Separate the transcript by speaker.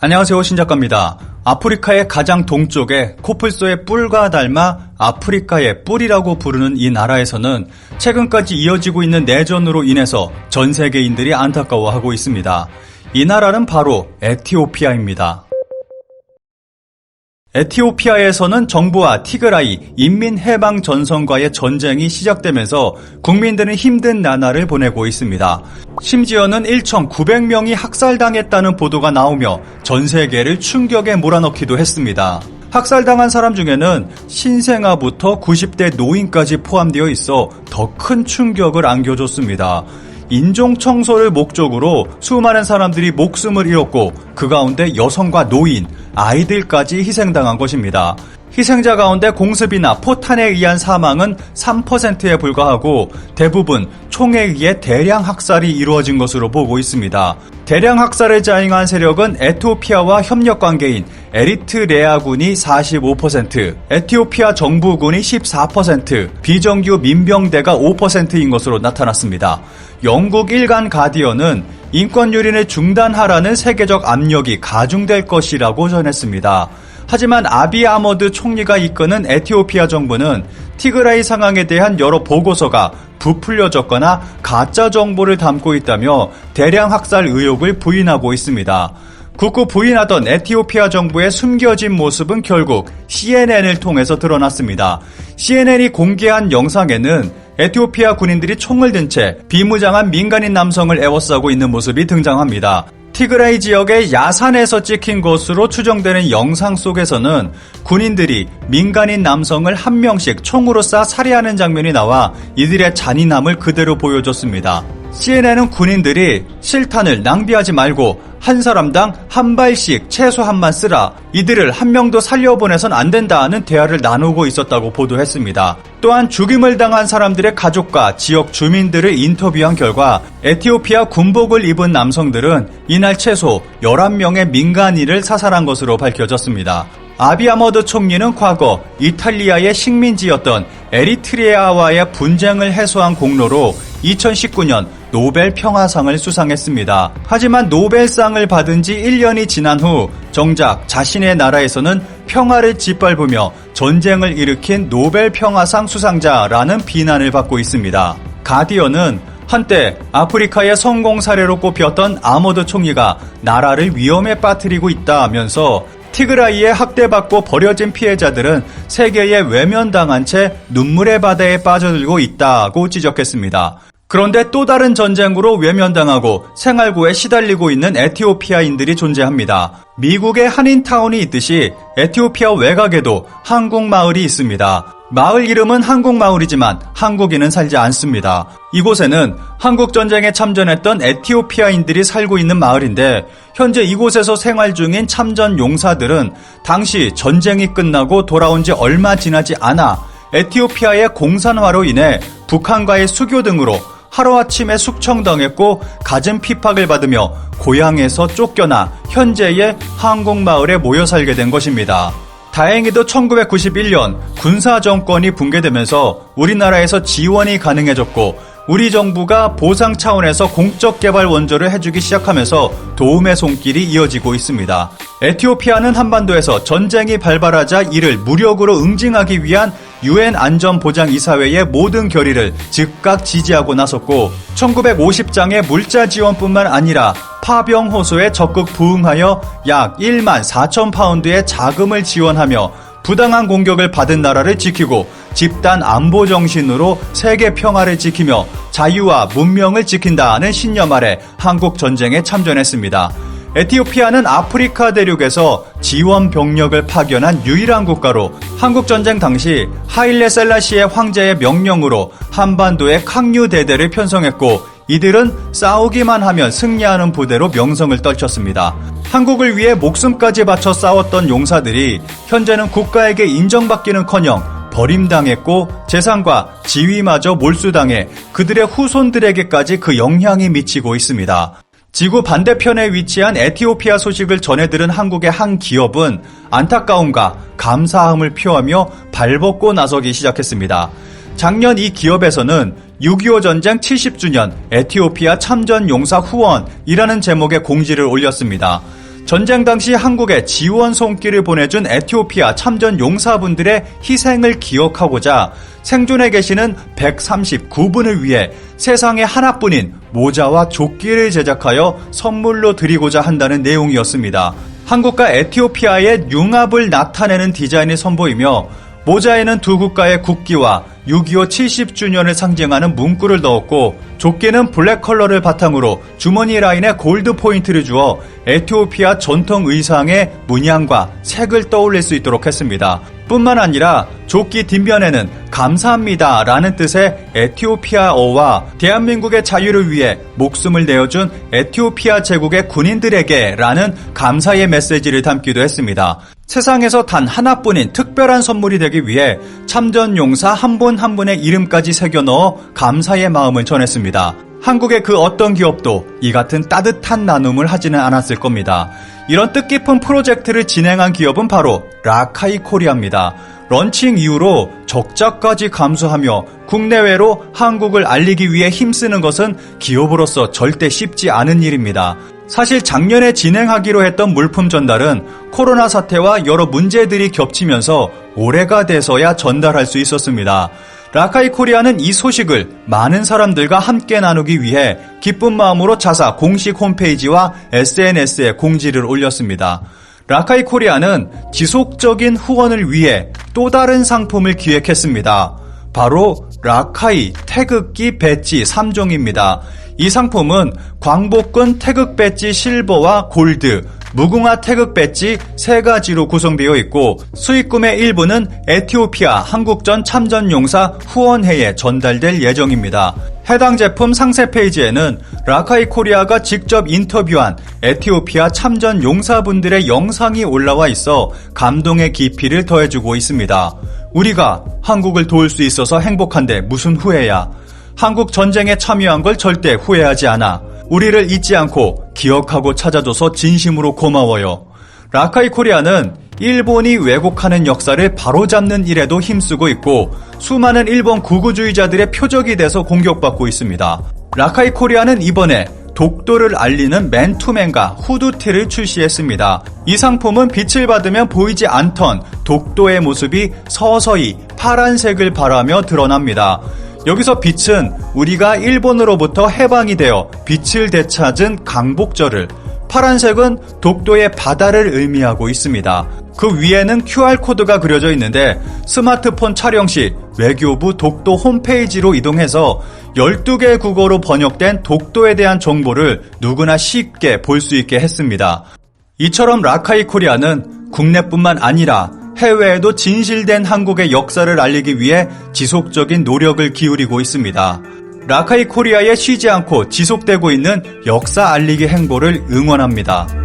Speaker 1: 안녕하세요, 신작가입니다. 아프리카의 가장 동쪽에 코뿔소의 뿔과 닮아 아프리카의 뿔이라고 부르는 이 나라에서는 최근까지 이어지고 있는 내전으로 인해서 전 세계인들이 안타까워하고 있습니다. 이 나라는 바로 에티오피아입니다. 에티오피아에서는 정부와 티그라이 인민해방전선과의 전쟁이 시작되면서 국민들은 힘든 나날을 보내고 있습니다. 심지어는 1,900명이 학살당했다는 보도가 나오며 전 세계를 충격에 몰아넣기도 했습니다. 학살당한 사람 중에는 신생아부터 90대 노인까지 포함되어 있어 더 큰 충격을 안겨줬습니다. 인종청소를 목적으로 수많은 사람들이 목숨을 잃었고 그 가운데 여성과 노인, 아이들까지 희생당한 것입니다. 희생자 가운데 공습이나 포탄에 의한 사망은 3%에 불과하고 대부분 총에 의해 대량 학살이 이루어진 것으로 보고 있습니다. 대량 학살을 자행한 세력은 에티오피아와 협력관계인 에리트레아군이 45%, 에티오피아 정부군이 14%, 비정규 민병대가 5%인 것으로 나타났습니다. 영국 일간 가디언은 인권 유린을 중단하라는 세계적 압력이 가중될 것이라고 전했습니다. 하지만 아비 아머드 총리가 이끄는 에티오피아 정부는 티그라이 상황에 대한 여러 보고서가 부풀려졌거나 가짜 정보를 담고 있다며 대량 학살 의혹을 부인하고 있습니다. 굳고 부인하던 에티오피아 정부의 숨겨진 모습은 결국 CNN을 통해서 드러났습니다. CNN이 공개한 영상에는 에티오피아 군인들이 총을 든 채 비무장한 민간인 남성을 에워싸고 있는 모습이 등장합니다. 티그라이 지역의 야산에서 찍힌 것으로 추정되는 영상 속에서는 군인들이 민간인 남성을 한 명씩 총으로 쏴 살해하는 장면이 나와 이들의 잔인함을 그대로 보여줬습니다. CNN은 군인들이 실탄을 낭비하지 말고 한 사람당 한 발씩 최소한만 쓰라, 이들을 한 명도 살려보내선 안 된다는 대화를 나누고 있었다고 보도했습니다. 또한 죽임을 당한 사람들의 가족과 지역 주민들을 인터뷰한 결과 에티오피아 군복을 입은 남성들은 이날 최소 11명의 민간인을 사살한 것으로 밝혀졌습니다. 아비 아머드 총리는 과거 이탈리아의 식민지였던 에리트레아와의 분쟁을 해소한 공로로 2019년 노벨 평화상을 수상했습니다. 하지만 노벨상을 받은 지 1년이 지난 후 정작 자신의 나라에서는 평화를 짓밟으며 전쟁을 일으킨 노벨 평화상 수상자라는 비난을 받고 있습니다. 가디언은 한때 아프리카의 성공 사례로 꼽혔던 아머드 총리가 나라를 위험에 빠뜨리고 있다면서 티그라이에 학대받고 버려진 피해자들은 세계에 외면당한 채 눈물의 바다에 빠져들고 있다고 지적했습니다. 그런데 또 다른 전쟁으로 외면당하고 생활고에 시달리고 있는 에티오피아인들이 존재합니다. 미국의 한인타운이 있듯이 에티오피아 외곽에도 한국마을이 있습니다. 마을 이름은 한국마을이지만 한국인은 살지 않습니다. 이곳에는 한국전쟁에 참전했던 에티오피아인들이 살고 있는 마을인데 현재 이곳에서 생활 중인 참전 용사들은 당시 전쟁이 끝나고 돌아온 지 얼마 지나지 않아 에티오피아의 공산화로 인해 북한과의 수교 등으로 하루아침에 숙청당했고 갖은 핍박을 받으며 고향에서 쫓겨나 현재의 한국마을에 모여 살게 된 것입니다. 다행히도 1991년 군사정권이 붕괴되면서 우리나라에서 지원이 가능해졌고 우리 정부가 보상 차원에서 공적 개발 원조를 해주기 시작하면서 도움의 손길이 이어지고 있습니다. 에티오피아는 한반도에서 전쟁이 발발하자 이를 무력으로 응징하기 위한 UN 안전보장이사회의 모든 결의를 즉각 지지하고 나섰고 1950장의 물자 지원뿐만 아니라 파병 호소에 적극 부응하여 약 1만 4천 파운드의 자금을 지원하며 부당한 공격을 받은 나라를 지키고 집단 안보 정신으로 세계 평화를 지키며 자유와 문명을 지킨다는 신념 아래 한국 전쟁에 참전했습니다. 에티오피아는 아프리카 대륙에서 지원 병력을 파견한 유일한 국가로 한국전쟁 당시 하일레 셀라시의 황제의 명령으로 한반도에抗류 대대를 편성했고 이들은 싸우기만 하면 승리하는 부대로 명성을 떨쳤습니다. 한국을 위해 목숨까지 바쳐 싸웠던 용사들이 현재는 국가에게 인정받기는커녕 버림당했고 재산과 지위마저 몰수당해 그들의 후손들에게까지 그 영향이 미치고 있습니다. 지구 반대편에 위치한 에티오피아 소식을 전해들은 한국의 한 기업은 안타까움과 감사함을 표하며 발벗고 나서기 시작했습니다. 작년 이 기업에서는 6.25 전쟁 70주년 에티오피아 참전 용사 후원이라는 제목의 공지를 올렸습니다. 전쟁 당시 한국에 지원 손길을 보내준 에티오피아 참전 용사분들의 희생을 기억하고자 생존해 계시는 139분을 위해 세상에 하나뿐인 모자와 조끼를 제작하여 선물로 드리고자 한다는 내용이었습니다. 한국과 에티오피아의 융합을 나타내는 디자인이 선보이며 모자에는 두 국가의 국기와 6.25 70주년을 상징하는 문구를 넣었고 조끼는 블랙 컬러를 바탕으로 주머니 라인에 골드 포인트를 주어 에티오피아 전통 의상의 문양과 색을 떠올릴 수 있도록 했습니다. 뿐만 아니라 조끼 뒷면에는 감사합니다 라는 뜻의 에티오피아어와 대한민국의 자유를 위해 목숨을 내어준 에티오피아 제국의 군인들에게 라는 감사의 메시지를 담기도 했습니다. 세상에서 단 하나뿐인 특별한 선물이 되기 위해 참전용사 한 분 한 분의 이름까지 새겨 넣어 감사의 마음을 전했습니다. 한국의 그 어떤 기업도 이 같은 따뜻한 나눔을 하지는 않았을 겁니다. 이런 뜻깊은 프로젝트를 진행한 기업은 바로 라카이 코리아입니다. 런칭 이후로 적자까지 감수하며 국내외로 한국을 알리기 위해 힘쓰는 것은 기업으로서 절대 쉽지 않은 일입니다. 사실 작년에 진행하기로 했던 물품 전달은 코로나 사태와 여러 문제들이 겹치면서 올해가 돼서야 전달할 수 있었습니다. 라카이 코리아는 이 소식을 많은 사람들과 함께 나누기 위해 기쁜 마음으로 자사 공식 홈페이지와 SNS에 공지를 올렸습니다. 라카이 코리아는 지속적인 후원을 위해 또 다른 상품을 기획했습니다. 바로 라카이 태극기 배지 3종입니다. 이 상품은 광복군 태극 배지 실버와 골드, 무궁화 태극 배지 3가지로 구성되어 있고 수익금의 일부는 에티오피아 한국전 참전용사 후원회에 전달될 예정입니다. 해당 제품 상세 페이지에는 라카이 코리아가 직접 인터뷰한 에티오피아 참전 용사분들의 영상이 올라와 있어 감동의 깊이를 더해주고 있습니다. 우리가 한국을 도울 수 있어서 행복한데 무슨 후회야. 한국 전쟁에 참여한 걸 절대 후회하지 않아. 우리를 잊지 않고 기억하고 찾아줘서 진심으로 고마워요. 라카이 코리아는 일본이 왜곡하는 역사를 바로잡는 일에도 힘쓰고 있고 수많은 일본 구구주의자들의 표적이 돼서 공격받고 있습니다. 라카이 코리아는 이번에 독도를 알리는 맨투맨과 후드티를 출시했습니다. 이 상품은 빛을 받으면 보이지 않던 독도의 모습이 서서히 파란색을 발하며 드러납니다. 여기서 빛은 우리가 일본으로부터 해방이 되어 빛을 되찾은 강복절을, 파란색은 독도의 바다를 의미하고 있습니다. 그 위에는 QR코드가 그려져 있는데 스마트폰 촬영 시 외교부 독도 홈페이지로 이동해서 12개 국어로 번역된 독도에 대한 정보를 누구나 쉽게 볼 수 있게 했습니다. 이처럼 라카이 코리아는 국내뿐만 아니라 해외에도 진실된 한국의 역사를 알리기 위해 지속적인 노력을 기울이고 있습니다. 라카이 코리아에 쉬지 않고 지속되고 있는 역사 알리기 행보를 응원합니다.